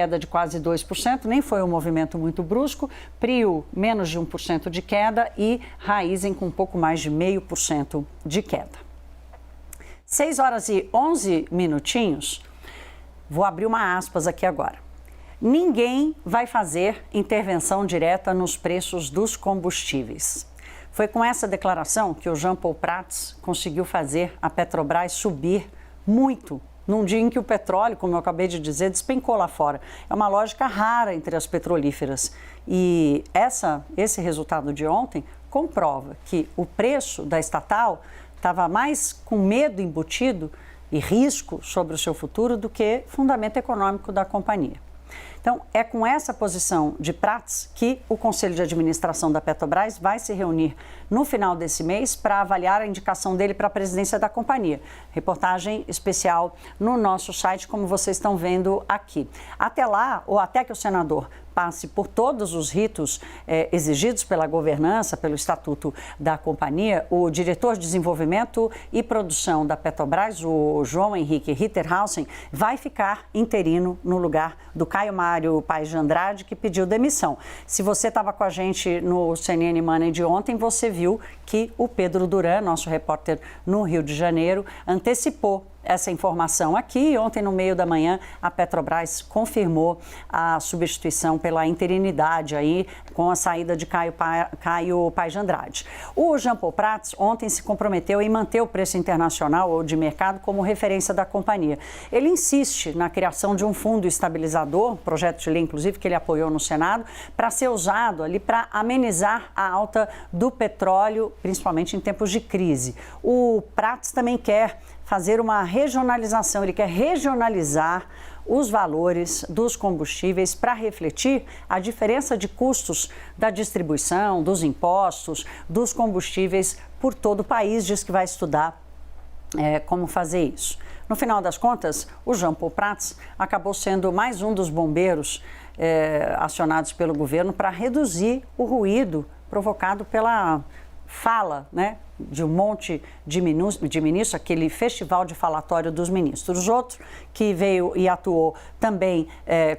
queda de quase 2%, nem foi um movimento muito brusco. Prio, menos de 1% de queda e Raizen com um pouco mais de 0,5% de queda. 6 horas e 11 minutinhos. Vou abrir uma aspas aqui agora. Ninguém vai fazer intervenção direta nos preços dos combustíveis. Foi com essa declaração que o Jean Paul Prats conseguiu fazer a Petrobras subir muito num dia em que o petróleo, como eu acabei de dizer, despencou lá fora. É uma lógica rara entre as petrolíferas. E esse resultado de ontem comprova que o preço da estatal estava mais com medo embutido e risco sobre o seu futuro do que fundamento econômico da companhia. Então, é com essa posição de Prats que o Conselho de Administração da Petrobras vai se reunir no final desse mês para avaliar a indicação dele para a presidência da companhia. Reportagem especial no nosso site, como vocês estão vendo aqui. Até lá, ou até que o senador passe por todos os ritos exigidos pela governança, pelo estatuto da companhia, o diretor de desenvolvimento e produção da Petrobras, o João Henrique Ritterhausen, vai ficar interino no lugar do Caio Mário Paes de Andrade, que pediu demissão. Se você estava com a gente no CNN Money de ontem, você viu que o Pedro Duran, nosso repórter no Rio de Janeiro, antecipou essa informação aqui. Ontem, no meio da manhã, a Petrobras confirmou a substituição pela interinidade aí, com a saída de Caio Paes de Andrade. O Jean Paul Prats ontem se comprometeu em manter o preço internacional ou de mercado como referência da companhia. Ele insiste na criação de um fundo estabilizador, projeto de lei, inclusive, que ele apoiou no Senado, para ser usado ali para amenizar a alta do petróleo, principalmente em tempos de crise. O Prats também quer fazer uma regionalização, ele quer regionalizar os valores dos combustíveis para refletir a diferença de custos da distribuição, dos impostos, dos combustíveis por todo o país. Diz que vai estudar como fazer isso. No final das contas, o Jean Paul Prats acabou sendo mais um dos bombeiros acionados pelo governo para reduzir o ruído provocado pela fala, de um monte de ministros, aquele festival de falatório dos ministros. Outro que veio e atuou também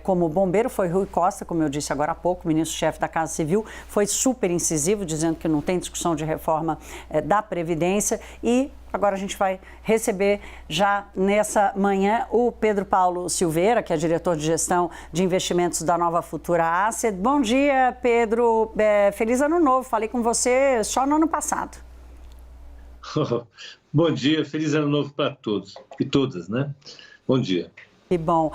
como bombeiro foi Rui Costa, como eu disse agora há pouco, ministro-chefe da Casa Civil, foi super incisivo, dizendo que não tem discussão de reforma da Previdência. E agora a gente vai receber já nessa manhã o Pedro Paulo Silveira, que é diretor de gestão de investimentos da Nova Futura Asset. Bom dia, Pedro. Feliz ano novo. Falei com você só no ano passado. Bom dia, feliz ano novo para todos e todas, né? Bom dia. Que bom.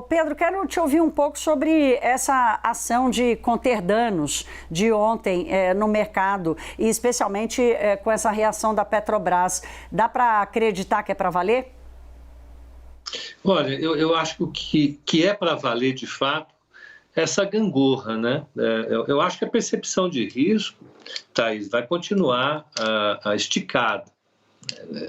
Pedro, quero te ouvir um pouco sobre essa ação de conter danos de ontem no mercado e especialmente com essa reação da Petrobras. Dá para acreditar que é para valer? Olha, eu acho que é para valer de fato essa gangorra, né? Eu acho que a percepção de risco, Thaís, vai continuar esticada.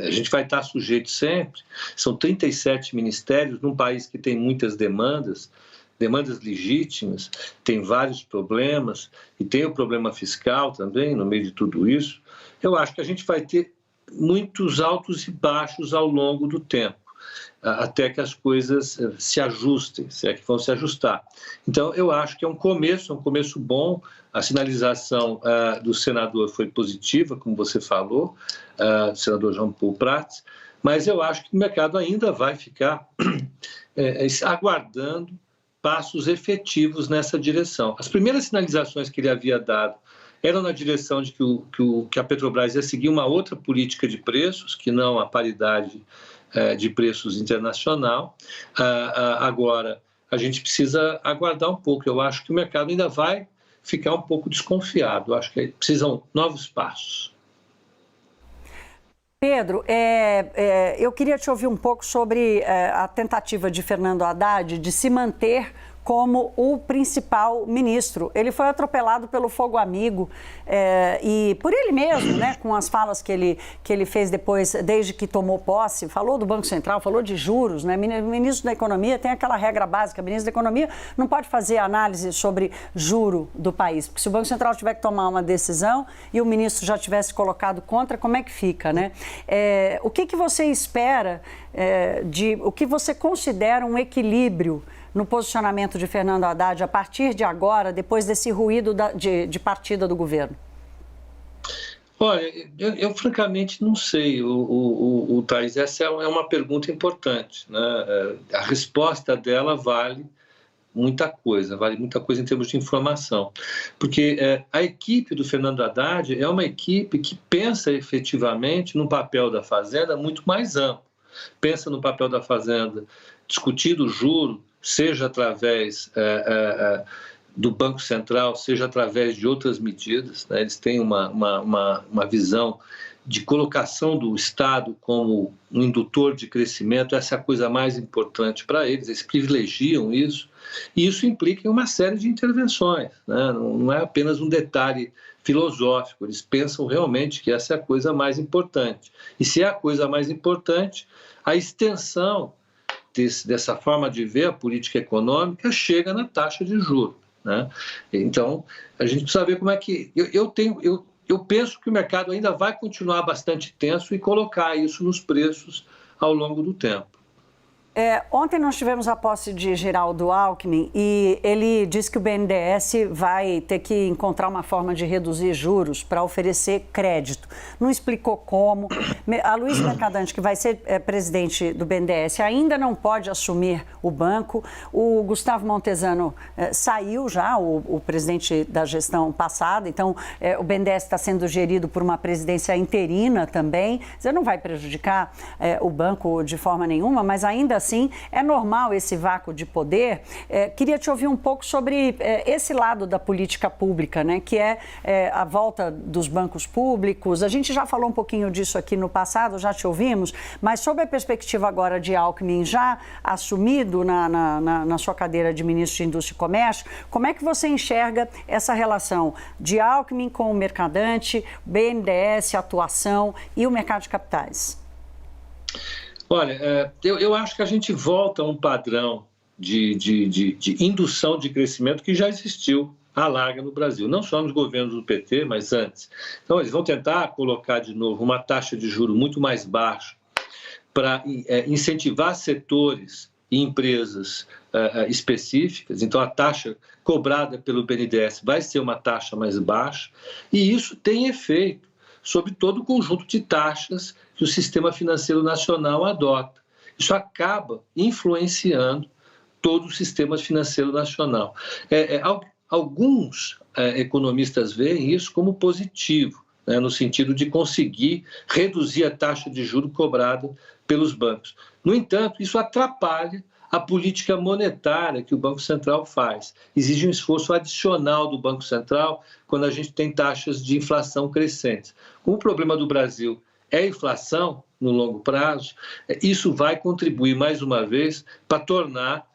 A gente vai estar sujeito sempre, são 37 ministérios num país que tem muitas demandas legítimas, tem vários problemas e tem o problema fiscal também no meio de tudo isso. Eu acho que a gente vai ter muitos altos e baixos ao longo do tempo, até que as coisas se ajustem, se é que vão se ajustar. Então, eu acho que é um começo bom. A sinalização do senador foi positiva, como você falou, o senador Jean Paul Prats, mas eu acho que o mercado ainda vai ficar aguardando passos efetivos nessa direção. As primeiras sinalizações que ele havia dado eram na direção de que a Petrobras ia seguir uma outra política de preços, que não a paridade de preços internacional. Agora, a gente precisa aguardar um pouco. Eu acho que o mercado ainda vai ficar um pouco desconfiado. Eu acho que precisam novos passos. Pedro, eu queria te ouvir um pouco sobre a tentativa de Fernando Haddad de se manter como o principal ministro. Ele foi atropelado pelo fogo amigo e por ele mesmo, né, com as falas que ele fez depois, desde que tomou posse, falou do Banco Central, falou de juros, né? O ministro da Economia tem aquela regra básica, o ministro da Economia não pode fazer análise sobre juro do país, porque se o Banco Central tiver que tomar uma decisão e o ministro já tivesse colocado contra, como é que fica, né? O que você espera, o que você considera um equilíbrio no posicionamento de Fernando Haddad a partir de agora, depois desse ruído de partida do governo? Olha, eu francamente não sei, Thaís, essa é uma pergunta importante, né? A resposta dela vale muita coisa em termos de informação, porque a equipe do Fernando Haddad é uma equipe que pensa efetivamente no papel da Fazenda muito mais amplo, pensa no papel da Fazenda discutindo o juro, seja através do Banco Central, seja através de outras medidas, né? Eles têm uma visão de colocação do Estado como um indutor de crescimento, essa é a coisa mais importante para eles, eles privilegiam isso, e isso implica em uma série de intervenções, né? Não é apenas um detalhe filosófico, eles pensam realmente que essa é a coisa mais importante. E se é a coisa mais importante, a extensão dessa forma de ver a política econômica chega na taxa de juros, né? Então, a gente precisa ver como é que... Eu penso que o mercado ainda vai continuar bastante tenso e colocar isso nos preços ao longo do tempo. Ontem nós tivemos a posse de Geraldo Alckmin e ele disse que o BNDES vai ter que encontrar uma forma de reduzir juros para oferecer crédito. Não explicou como. A Luiz Mercadante, que vai ser presidente do BNDES, ainda não pode assumir o banco. O Gustavo Montezano saiu já, o presidente da gestão passada, então o BNDES está sendo gerido por uma presidência interina também. Você não vai prejudicar o banco de forma nenhuma, mas ainda assim é normal esse vácuo de poder. Queria te ouvir um pouco sobre esse lado da política pública, né, que é a volta dos bancos públicos. A gente já falou um pouquinho disso aqui no passado, já te ouvimos, mas sob a perspectiva agora de Alckmin já assumido na sua cadeira de ministro de Indústria e Comércio, como é que você enxerga essa relação de Alckmin com o Mercadante, BNDES, atuação e o mercado de capitais? Olha, eu acho que a gente volta a um padrão de indução de crescimento que já existiu à larga no Brasil, não só nos governos do PT, mas antes. Então, eles vão tentar colocar de novo uma taxa de juros muito mais baixa para incentivar setores e empresas específicas. Então, a taxa cobrada pelo BNDES vai ser uma taxa mais baixa e isso tem efeito sobre todo o conjunto de taxas que o sistema financeiro nacional adota. Isso acaba influenciando todo o sistema financeiro nacional. Alguns economistas veem isso como positivo, né, no sentido de conseguir reduzir a taxa de juros cobrada pelos bancos. No entanto, isso atrapalha a política monetária que o Banco Central faz. Exige um esforço adicional do Banco Central quando a gente tem taxas de inflação crescentes. Como o problema do Brasil é a inflação no longo prazo, isso vai contribuir mais uma vez para tornar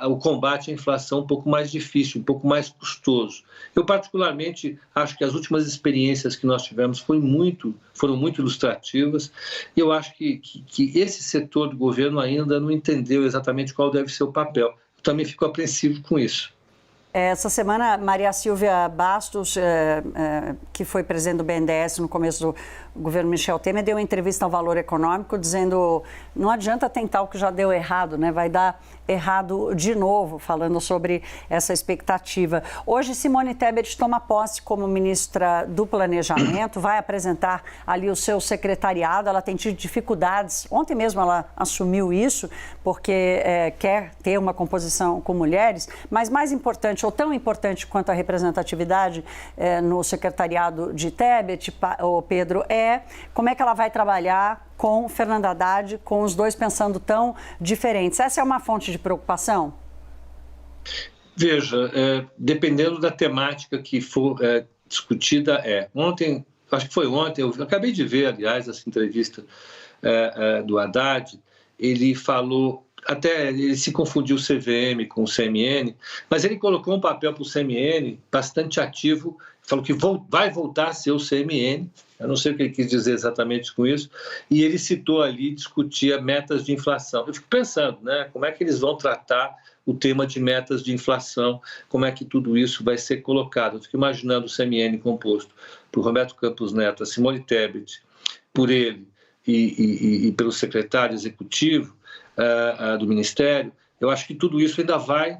o combate à inflação um pouco mais difícil, um pouco mais custoso. Eu, particularmente, acho que as últimas experiências que nós tivemos foram muito ilustrativas e eu acho que esse setor do governo ainda não entendeu exatamente qual deve ser o papel. Eu também fico apreensivo com isso. Essa semana, Maria Silvia Bastos, que foi presidente do BNDES no começo do governo Michel Temer, deu uma entrevista ao Valor Econômico dizendo não adianta tentar o que já deu errado, né? Vai dar errado de novo, falando sobre essa expectativa. Hoje, Simone Tebet toma posse como ministra do Planejamento, vai apresentar ali o seu secretariado, ela tem tido dificuldades, ontem mesmo ela assumiu isso, porque quer ter uma composição com mulheres, mas mais importante, ou tão importante quanto a representatividade no secretariado de Tebet, Pedro, como é que ela vai trabalhar com Fernando Haddad, com os dois pensando tão diferentes. Essa é uma fonte de preocupação? Veja, dependendo da temática que for discutida, ontem, acho que foi ontem, eu acabei de ver, aliás, essa entrevista do Haddad, ele falou, até ele se confundiu o CVM com o CMN, mas ele colocou um papel para o CMN bastante ativo, falou que vai voltar a ser o CMN, eu não sei o que ele quis dizer exatamente com isso, e ele citou ali, discutia metas de inflação. Eu fico pensando, né, como é que eles vão tratar o tema de metas de inflação, como é que tudo isso vai ser colocado. Eu fico imaginando o CMN composto por Roberto Campos Neto, a Simone Tebet, por ele e pelo secretário executivo do Ministério, eu acho que tudo isso ainda vai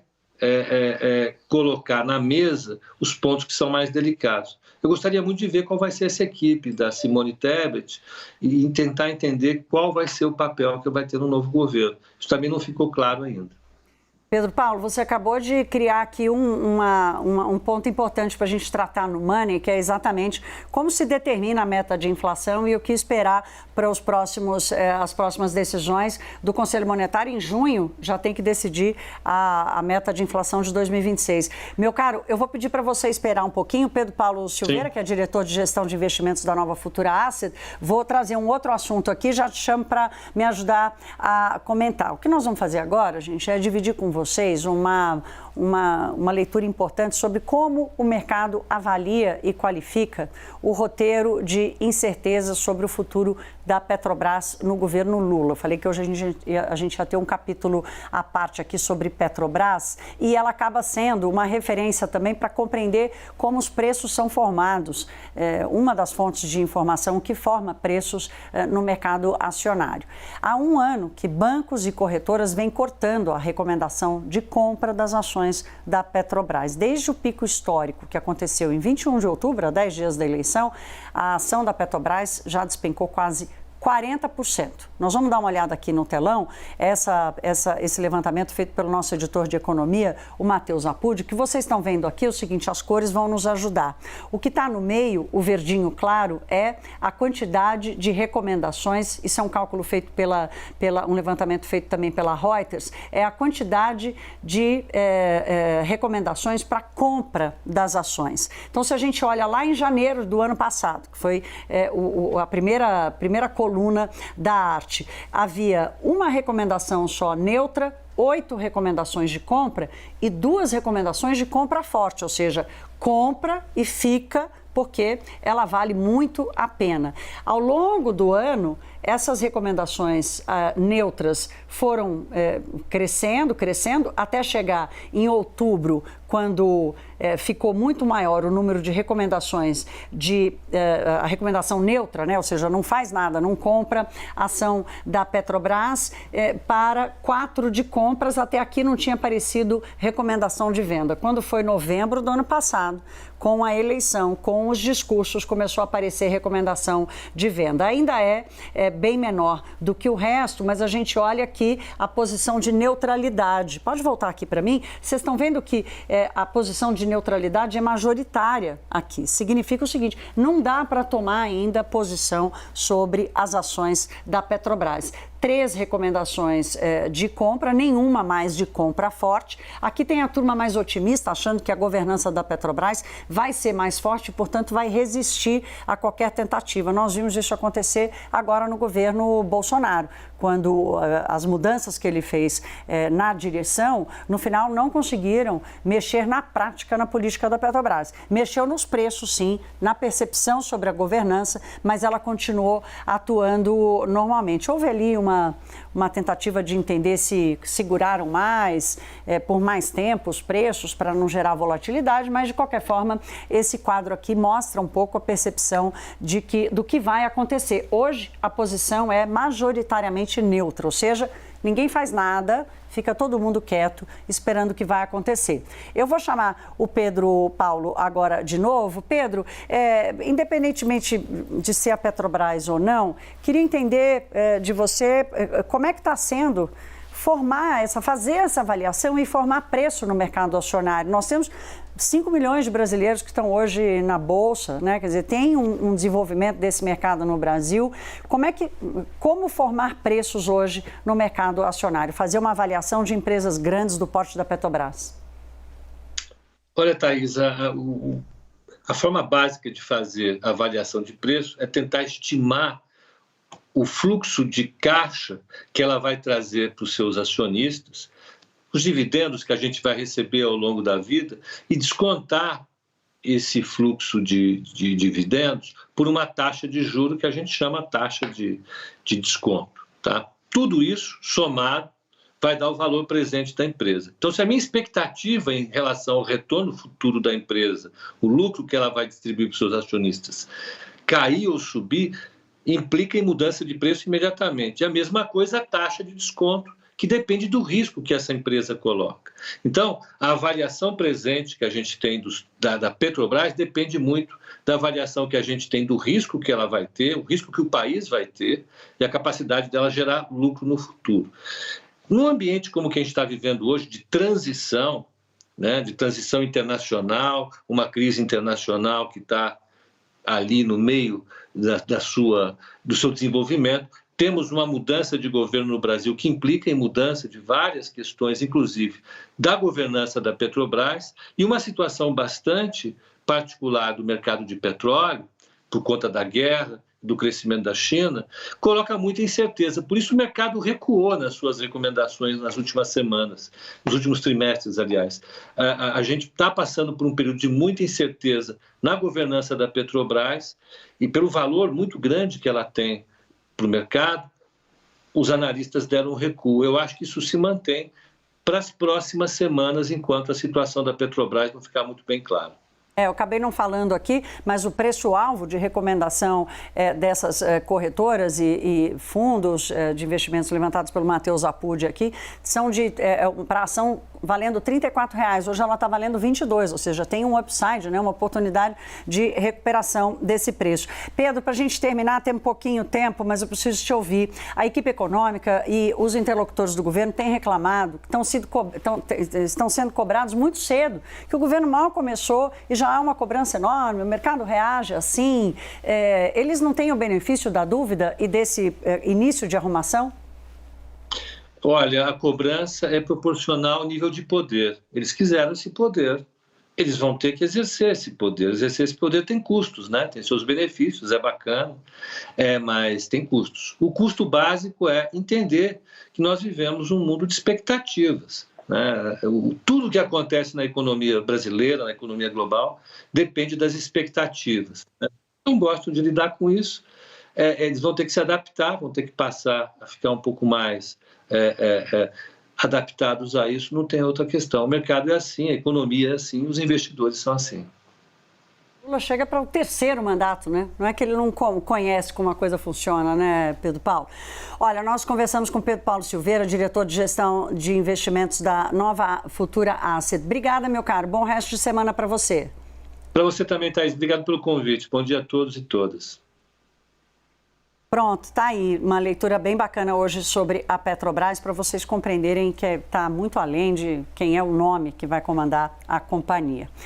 colocar na mesa os pontos que são mais delicados. Eu gostaria muito de ver qual vai ser essa equipe da Simone Tebet e tentar entender qual vai ser o papel que vai ter no novo governo. Isso também não ficou claro ainda. Pedro Paulo, você acabou de criar aqui um ponto importante para a gente tratar no Money, que é exatamente como se determina a meta de inflação e o que esperar para as próximas decisões do Conselho Monetário. Em junho, já tem que decidir a meta de inflação de 2026. Meu caro, eu vou pedir para você esperar um pouquinho. Pedro Paulo Silveira, Sim. que é diretor de gestão de investimentos da Nova Futura Asset, vou trazer um outro assunto aqui, já te chamo para me ajudar a comentar. O que nós vamos fazer agora, gente, é dividir com vocês uma leitura importante sobre como o mercado avalia e qualifica o roteiro de incerteza sobre o futuro da Petrobras no governo Lula. Eu falei que hoje a gente ia ter um capítulo à parte aqui sobre Petrobras e ela acaba sendo uma referência também para compreender como os preços são formados, uma das fontes de informação que forma preços no mercado acionário. Há um ano que bancos e corretoras vêm cortando a recomendação de compra das ações da Petrobras. Desde o pico histórico que aconteceu em 21 de outubro, a 10 dias da eleição, a ação da Petrobras já despencou quase 40%. Nós vamos dar uma olhada aqui no telão, esse levantamento feito pelo nosso editor de economia, o Matheus Apudi, que vocês estão vendo aqui, é o seguinte, as cores vão nos ajudar. O que está no meio, o verdinho claro, é a quantidade de recomendações, isso é um cálculo feito um levantamento feito também pela Reuters, é a quantidade de recomendações para compra das ações. Então, se a gente olha lá em janeiro do ano passado, que foi a primeira coluna da arte, havia uma recomendação só neutra, 8 recomendações de compra e 2 recomendações de compra forte, ou seja, compra e fica porque ela vale muito a pena. Ao longo do ano, essas recomendações neutras foram crescendo, até chegar em outubro, quando ficou muito maior o número de recomendações a recomendação neutra, né? Ou seja, não faz nada, não compra ação da Petrobras, para 4 de compras, até aqui não tinha aparecido recomendação de venda. Quando foi novembro do ano passado, com a eleição, com os discursos, começou a aparecer recomendação de venda. Ainda é bem menor do que o resto, mas a gente olha aqui a posição de neutralidade. Pode voltar aqui para mim? Vocês estão vendo que a posição de neutralidade é majoritária aqui. Significa o seguinte, não dá para tomar ainda posição sobre as ações da Petrobras. 3 recomendações de compra, nenhuma mais de compra forte. Aqui tem a turma mais otimista, achando que a governança da Petrobras vai ser mais forte e, portanto, vai resistir a qualquer tentativa. Nós vimos isso acontecer agora no governo Bolsonaro, quando as mudanças que ele fez na direção, no final não conseguiram mexer na prática na política da Petrobras. Mexeu nos preços, sim, na percepção sobre a governança, mas ela continuou atuando normalmente. Houve ali uma tentativa de entender se seguraram mais, por mais tempo, os preços para não gerar volatilidade, mas de qualquer forma, esse quadro aqui mostra um pouco a percepção do que vai acontecer. Hoje, a posição é majoritariamente neutra, ou seja, ninguém faz nada, fica todo mundo quieto, esperando o que vai acontecer. Eu vou chamar o Pedro Paulo agora de novo. Pedro, independentemente de ser a Petrobras ou não, queria entender de você como é que está sendo fazer essa avaliação e formar preço no mercado acionário. Nós temos 5 milhões de brasileiros que estão hoje na Bolsa, né? Quer dizer, tem um desenvolvimento desse mercado no Brasil. Como formar preços hoje no mercado acionário? Fazer uma avaliação de empresas grandes do porte da Petrobras? Olha, Thaís, a forma básica de fazer a avaliação de preço é tentar estimar o fluxo de caixa que ela vai trazer para os seus acionistas, os dividendos que a gente vai receber ao longo da vida e descontar esse fluxo de dividendos por uma taxa de juros que a gente chama taxa de desconto. Tá? Tudo isso somado vai dar o valor presente da empresa. Então, se a minha expectativa em relação ao retorno futuro da empresa, o lucro que ela vai distribuir para os seus acionistas, cair ou subir, implica em mudança de preço imediatamente. E a mesma coisa a taxa de desconto que depende do risco que essa empresa coloca. Então, a avaliação presente que a gente tem da Petrobras depende muito da avaliação que a gente tem do risco que ela vai ter, o risco que o país vai ter e a capacidade dela gerar lucro no futuro. Num ambiente como o que a gente está vivendo hoje, de transição, né, de transição internacional, uma crise internacional que está ali no meio do seu desenvolvimento, temos uma mudança de governo no Brasil que implica em mudança de várias questões, inclusive da governança da Petrobras, e uma situação bastante particular do mercado de petróleo, por conta da guerra, do crescimento da China, coloca muita incerteza. Por isso o mercado recuou nas suas recomendações nas últimas semanas, nos últimos trimestres, aliás. A gente está passando por um período de muita incerteza na governança da Petrobras e pelo valor muito grande que ela tem para o mercado, os analistas deram um recuo. Eu acho que isso se mantém para as próximas semanas, enquanto a situação da Petrobras não ficar muito bem clara. Eu acabei não falando aqui, mas o preço-alvo de recomendação dessas corretoras e fundos de investimentos levantados pelo Matheus Apud aqui são para ação valendo R$ 34,00. Hoje ela está valendo R$ 22,00, ou seja, tem um upside, né, uma oportunidade de recuperação desse preço. Pedro, para a gente terminar, tem um pouquinho tempo, mas eu preciso te ouvir. A equipe econômica e os interlocutores do governo têm reclamado que estão sendo cobrados muito cedo, que o governo mal começou e já há uma cobrança enorme, o mercado reage assim. Eles não têm o benefício da dúvida e desse início de arrumação? Olha, a cobrança é proporcional ao nível de poder. Eles quiseram esse poder, eles vão ter que exercer esse poder. Exercer esse poder tem custos, né? Tem seus benefícios, é bacana, mas tem custos. O custo básico é entender que nós vivemos um mundo de expectativas, né? Tudo que acontece na economia brasileira, na economia global, depende das expectativas, né? Não gosto de lidar com isso. Eles vão ter que se adaptar, vão ter que passar a ficar um pouco mais adaptados a isso, não tem outra questão. O mercado é assim, a economia é assim, os investidores são assim. Lula chega para o terceiro mandato, né? Não é que ele não conhece como a coisa funciona, né, Pedro Paulo? Olha, nós conversamos com Pedro Paulo Silveira, diretor de gestão de investimentos da Nova Futura Asset. Obrigada, meu caro. Bom resto de semana para você. Para você também, Thaís. Obrigado pelo convite. Bom dia a todos e todas. Pronto, tá aí uma leitura bem bacana hoje sobre a Petrobras para vocês compreenderem que está muito além de quem é o nome que vai comandar a companhia.